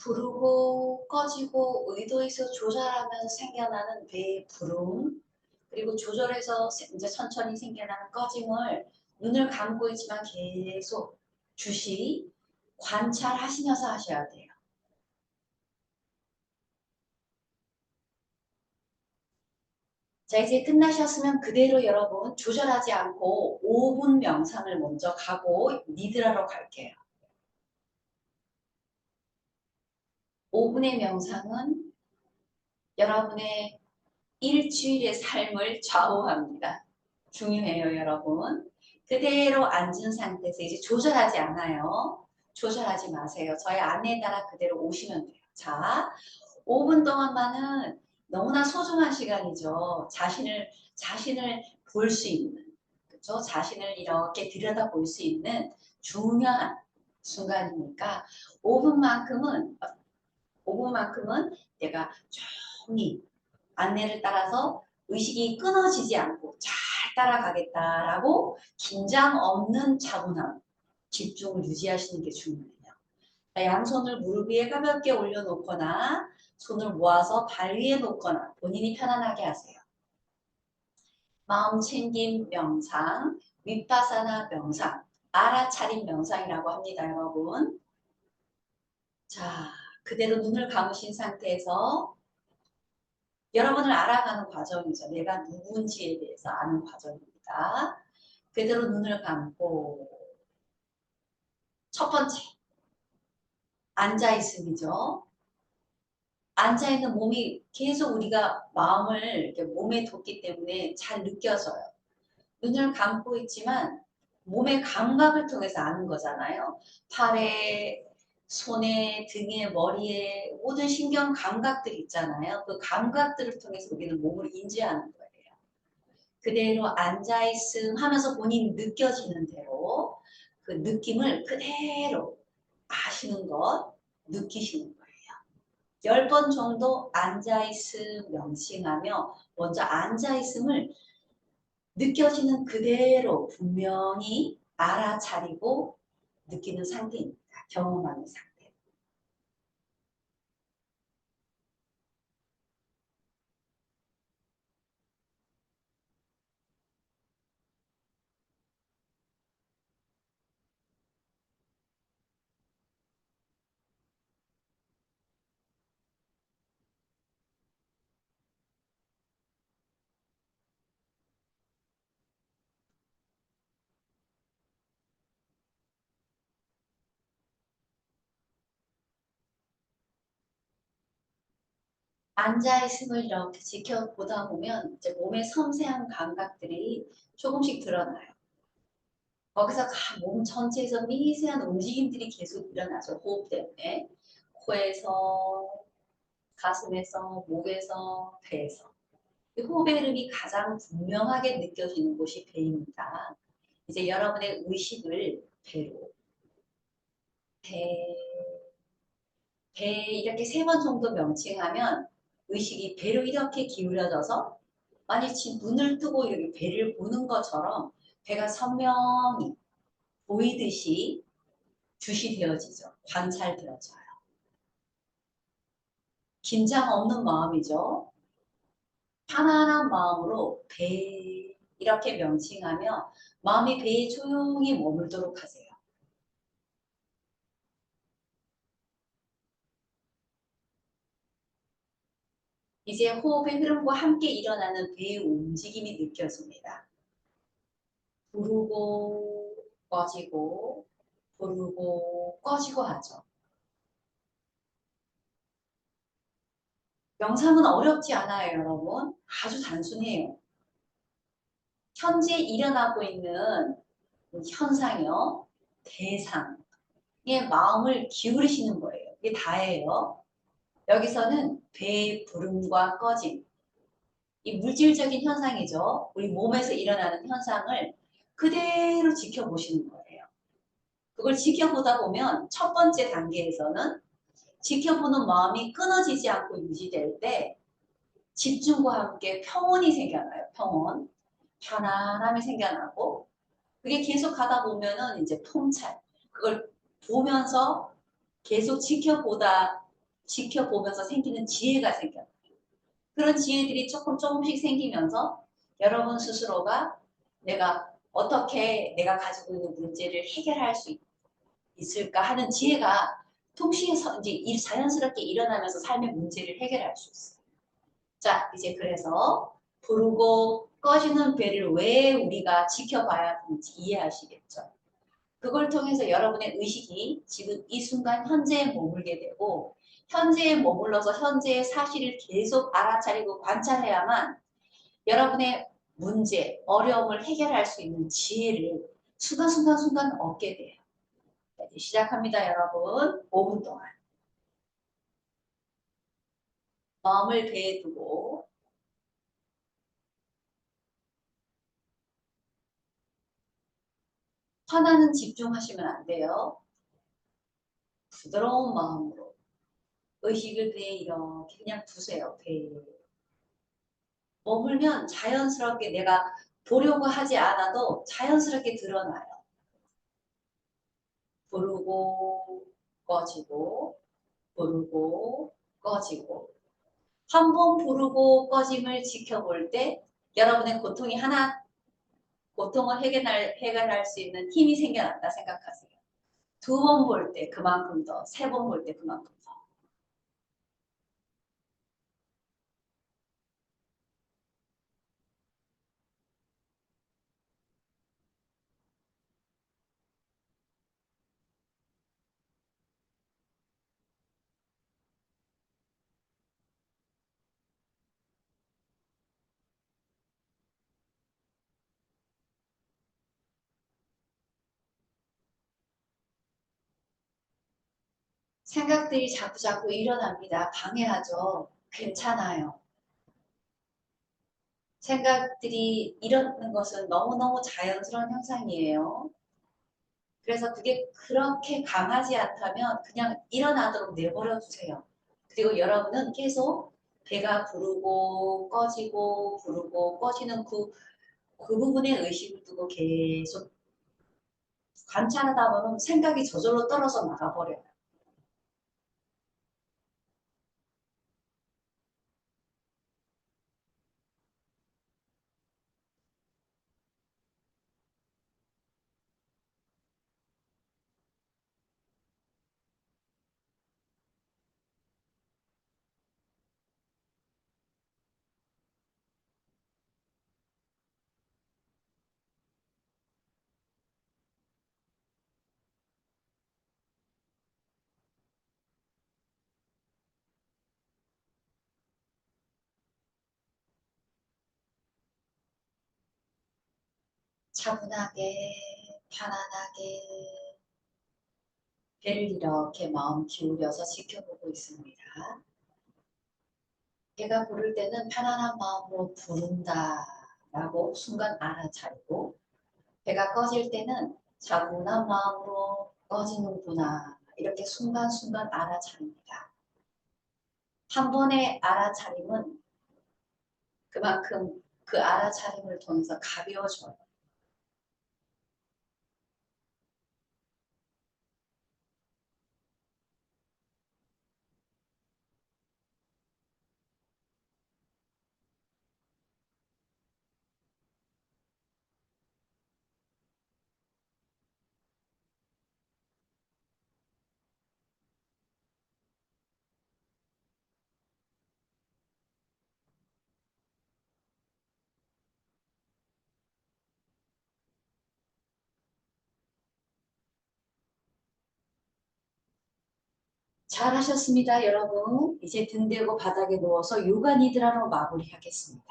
Speaker 1: 부르고 꺼지고 의도해서 조절하면서 생겨나는 뇌의 부름, 그리고 조절해서 이제 천천히 생겨나는 꺼짐을 눈을 감고 있지만 계속 주시 관찰하시면서 하셔야 돼요. 자, 이제 끝나셨으면 그대로 여러분 조절하지 않고 5분 명상을 먼저 가고 니드라로 갈게요. 5분의 명상은 여러분의 일주일의 삶을 좌우합니다. 중요해요, 여러분. 그대로 앉은 상태에서 이제 조절하지 않아요. 조절하지 마세요. 저의 안내에 따라 그대로 오시면 돼요. 자, 5분 동안만은 너무나 소중한 시간이죠. 자신을 볼 수 있는, 그렇죠? 자신을 이렇게 들여다볼 수 있는 중요한 순간이니까 5분만큼은 5분만큼은 내가 조용히 안내를 따라서 의식이 끊어지지 않고 잘 따라가겠다라고 긴장 없는 차분함, 집중을 유지하시는 게 중요해요. 양손을 무릎 위에 가볍게 올려놓거나 손을 모아서 발 위에 놓거나 본인이 편안하게 하세요. 마음 챙김 명상, 윗바사나 명상, 알아차림 명상이라고 합니다, 여러분. 자, 그대로 눈을 감으신 상태에서 여러분을 알아가는 과정이죠. 내가 누군지에 대해서 아는 과정입니다. 그대로 눈을 감고 첫 번째, 앉아있음이죠. 앉아있는 몸이 계속 우리가 마음을 이렇게 몸에 뒀기 때문에 잘 느껴져요. 눈을 감고 있지만 몸의 감각을 통해서 아는 거잖아요. 팔에, 손에, 등에, 머리에 모든 신경 감각들 있잖아요. 그 감각들을 통해서 우리는 몸을 인지하는 거예요. 그대로 앉아있음 하면서 본인이 느껴지는 대로 그 느낌을 그대로 아시는 것, 느끼시는 거예요. 10번 정도 앉아있음 명칭하며 먼저 앉아있음을 느껴지는 그대로 분명히 알아차리고 느끼는 상태입니다. 경험하는 상태. 앉아있음을 이렇게 지켜보다 보면 이제 몸의 섬세한 감각들이 조금씩 드러나요. 거기서 몸 전체에서 미세한 움직임들이 계속 일어나죠. 호흡 때문에. 코에서, 가슴에서, 목에서, 배에서. 이 호흡의 흐름이 가장 분명하게 느껴지는 곳이 배입니다. 이제 여러분의 의식을 배로, 배, 배 이렇게 3번 정도 명칭하면 의식이 배로 이렇게 기울여져서 마치 눈을 뜨고 이렇게 배를 보는 것처럼 배가 선명히 보이듯이 주시되어지죠. 관찰되어져요. 긴장 없는 마음이죠. 편안한 마음으로 배 이렇게 명칭하며 마음이 배에 조용히 머물도록 하세요. 이제 호흡의 흐름과 함께 일어나는 배의 움직임이 느껴집니다. 부르고 꺼지고 부르고 꺼지고 하죠. 명상은 어렵지 않아요, 여러분. 아주 단순해요. 현재 일어나고 있는 현상이요. 대상에 마음을 기울이시는 거예요. 이게 다예요. 여기서는 배의 부름과 꺼짐. 이 물질적인 현상이죠. 우리 몸에서 일어나는 현상을 그대로 지켜보시는 거예요. 그걸 지켜보다 보면 첫 번째 단계에서는 지켜보는 마음이 끊어지지 않고 유지될 때 집중과 함께 평온이 생겨나요. 평온. 편안함이 생겨나고 그게 계속 가다 보면은 이제 통찰. 그걸 보면서 계속 지켜보면서 생기는 지혜가 생겨요. 그런 지혜들이 조금씩 생기면서 여러분 스스로가 내가 어떻게 내가 가지고 있는 문제를 해결할 수 있을까 하는 지혜가 동시에 이제 자연스럽게 일어나면서 삶의 문제를 해결할 수 있어요. 자, 이제 그래서 부르고 꺼지는 배를 왜 우리가 지켜봐야 하는지 이해하시겠죠? 그걸 통해서 여러분의 의식이 지금 이 순간 현재에 머물게 되고 현재에 머물러서 현재의 사실을 계속 알아차리고 관찰해야만 여러분의 문제, 어려움을 해결할 수 있는 지혜를 순간순간 얻게 돼요. 이제 시작합니다, 여러분. 5분 동안. 마음을 배에 두고 하나는 집중하시면 안 돼요. 부드러운 마음으로 의식을 배에 이렇게 그냥 두세요. 배에. 머물면 자연스럽게 내가 보려고 하지 않아도 자연스럽게 드러나요. 부르고 꺼지고 부르고 꺼지고 한 번 부르고 꺼짐을 지켜볼 때 여러분의 고통이 하나 고통을 해결할 수 있는 힘이 생겨난다 생각하세요. 2번 볼 때 그만큼 더, 3번 볼 때 그만큼 더. 생각들이 자꾸자꾸 일어납니다. 방해하죠. 괜찮아요. 생각들이 일어나는 것은 너무너무 자연스러운 현상이에요. 그래서 그게 그렇게 강하지 않다면 그냥 일어나도록 내버려 두세요. 그리고 여러분은 계속 배가 부르고 꺼지고 부르고 꺼지는 그 부분에 의식을 두고 계속 관찰하다 보면 생각이 저절로 떨어져 나가버려요. 차분하게 편안하게 배를 이렇게 마음 기울여서 지켜보고 있습니다. 배가 부를 때는 편안한 마음으로 부른다라고 순간 알아차리고 배가 꺼질 때는 차분한 마음으로 꺼지는구나 이렇게 순간순간 알아차립니다. 한 번의 알아차림은 그만큼 그 알아차림을 통해서 가벼워져요. 잘하셨습니다, 여러분. 이제 등 대고 바닥에 누워서 요가 니드라로 마무리하겠습니다.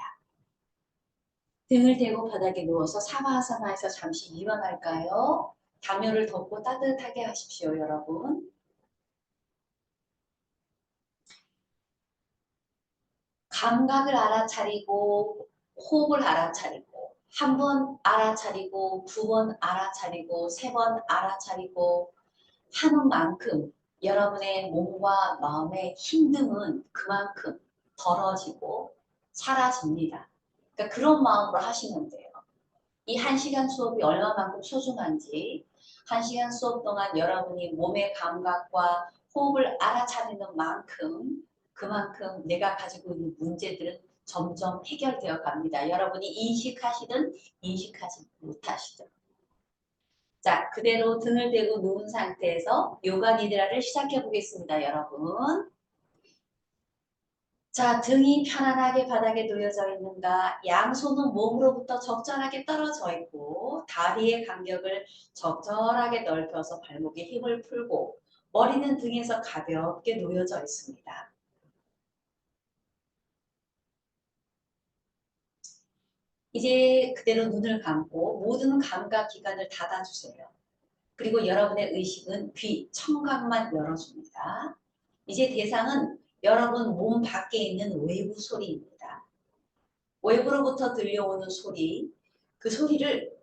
Speaker 1: 등을 대고 바닥에 누워서 사바아사나에서 잠시 일어날까요? 담요를 덮고 따뜻하게 하십시오, 여러분. 감각을 알아차리고 호흡을 알아차리고 한 번 알아차리고 두 번 알아차리고 세 번 알아차리고 하는 만큼 여러분의 몸과 마음의 힘듦은 그만큼 덜어지고 사라집니다. 그러니까 그런 마음으로 하시면 돼요. 이 1시간 수업이 얼마만큼 소중한지 1시간 수업 동안 여러분이 몸의 감각과 호흡을 알아차리는 만큼 그만큼 내가 가지고 있는 문제들은 점점 해결되어 갑니다. 여러분이 인식하시든 인식하지 못하시든. 자, 그대로 등을 대고 누운 상태에서 요가 니드라를 시작해 보겠습니다, 여러분. 자, 등이 편안하게 바닥에 놓여져 있는가? 양손은 몸으로부터 적절하게 떨어져 있고 다리의 간격을 적절하게 넓혀서 발목에 힘을 풀고 머리는 등에서 가볍게 놓여져 있습니다. 이제 그대로 눈을 감고 모든 감각 기관을 닫아주세요. 그리고 여러분의 의식은 귀, 청각만 열어줍니다. 이제 대상은 여러분 몸 밖에 있는 외부 소리입니다. 외부로부터 들려오는 소리, 그 소리를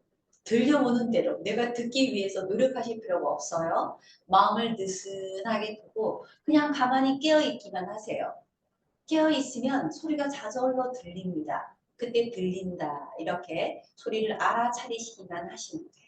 Speaker 1: 들려오는 대로 내가 듣기 위해서 노력하실 필요가 없어요. 마음을 느슨하게 두고 그냥 가만히 깨어있기만 하세요. 깨어있으면 소리가 저절로 들립니다. 그때 들린다 이렇게 소리를 알아차리시기만 하시면 돼요.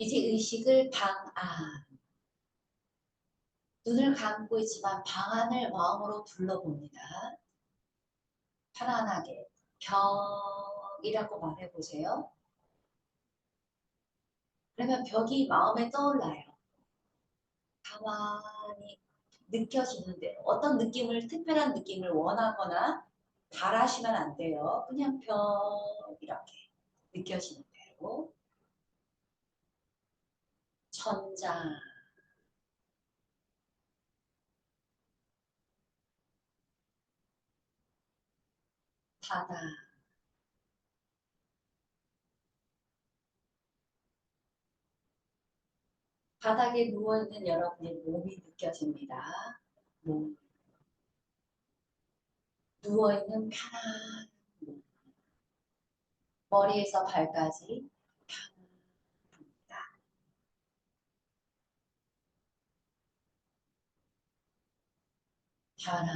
Speaker 1: 이제 의식을 방안, 눈을 감고 있지만 방안을 마음으로 불러봅니다. 편안하게 벽이라고 말해보세요. 그러면 벽이 마음에 떠올라요. 가만히 느껴지는데 어떤 느낌을 특별한 느낌을 원하거나 바라시면 안 돼요. 그냥 벽 이렇게 느껴지는 대로 천장 바다 바닥에 누워있는 여러분의 몸이 느껴집니다. 몸 누워있는 편안한 몸 머리에서 발까지 편안합니다. 편안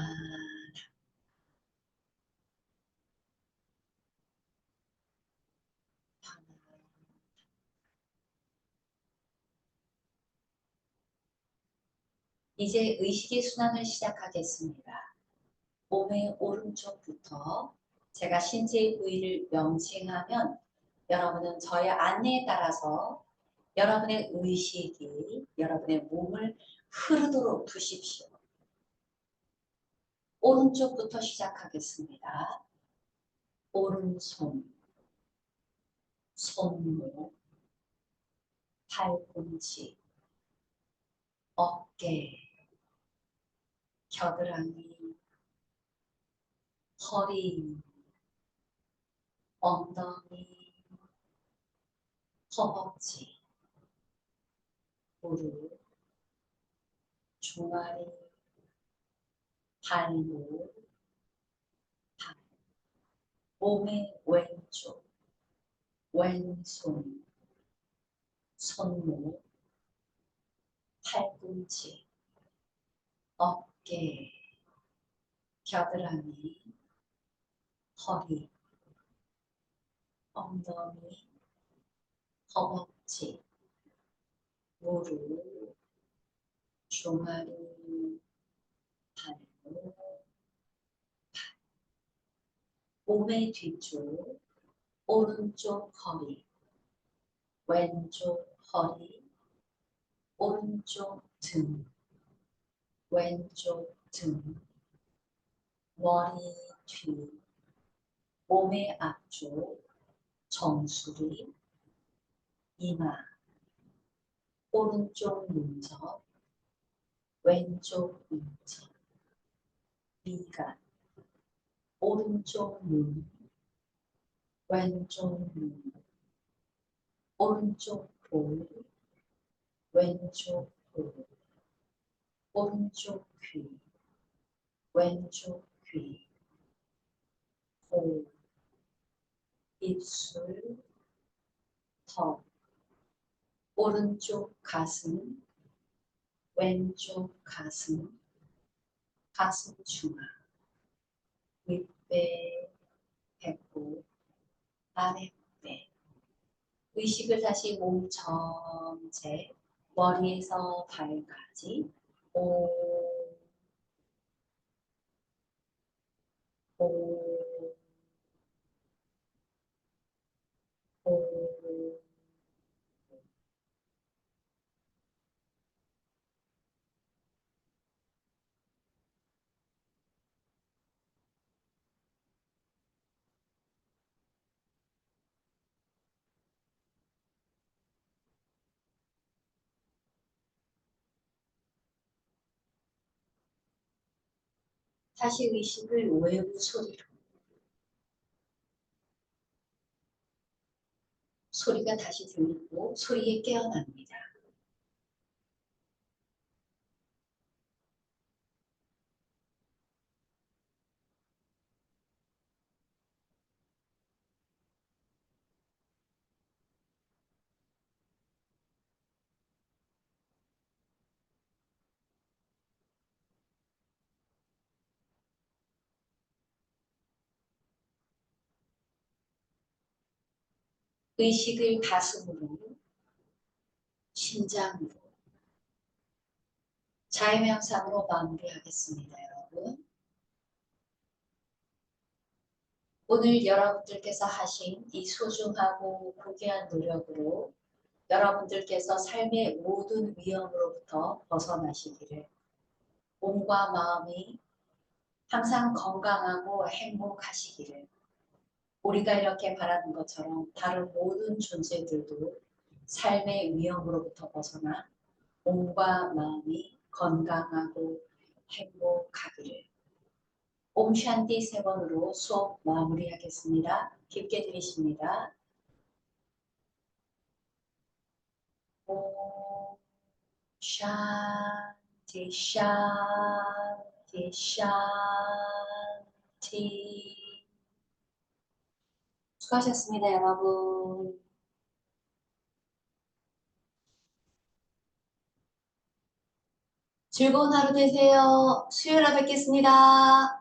Speaker 1: 편안 이제 의식의 순환을 시작하겠습니다. 몸의 오른쪽부터 제가 신체의 부위를 명칭하면 여러분은 저의 안내에 따라서 여러분의 의식이 여러분의 몸을 흐르도록 두십시오. 오른쪽부터 시작하겠습니다. 오른손, 손목, 팔꿈치, 어깨, 겨드랑이, 허리, 엉덩이, 허벅지, 무릎, 종아리, 발목, 발, 몸의 왼쪽, 왼손, 손목, 팔꿈치, 어깨, 겨드랑이, 허리, 엉덩이, 허벅지, 무릎, 종아리, 발목, 몸의 뒤쪽, 오른쪽 허리, 왼쪽 허리, 오른쪽 등, 왼쪽 등, 머리 뒤, 몸의 앞쪽, 정수리, 이마, 오른쪽 문접, 왼쪽 문접, 미간, 오른쪽 눈, 왼쪽 눈, 오른쪽 볼, 왼쪽 볼, 오른쪽 귀, 왼쪽 귀, 코, 입술, 턱, 오른쪽 가슴, 왼쪽 가슴, 가슴 중앙, 윗배, 배꼽, 아랫배. 의식을 다시 몸 전체, 머리에서 발까지, 오, 오, 오. 다시 의식을 외부 소리로, 소리가 다시 들리고 소리에 깨어납니다. 의식을 가슴으로, 심장으로 자유명상으로 마무리하겠습니다, 여러분. 오늘 여러분들께서 하신 이 소중하고 고귀한 노력으로 여러분들께서 삶의 모든 위험으로부터 벗어나시기를, 몸과 마음이 항상 건강하고 행복하시기를, 우리가 이렇게 바라는 것처럼 다른 모든 존재들도 삶의 위험으로부터 벗어나 몸과 마음이 건강하고 행복하기를. 옴 샨티 세 번으로 수업 마무리하겠습니다. 깊게 들이십니다. 옴 샨티 샨티 샨티. 수고하셨습니다, 여러분. 즐거운 하루 되세요. 수요일에 뵙겠습니다.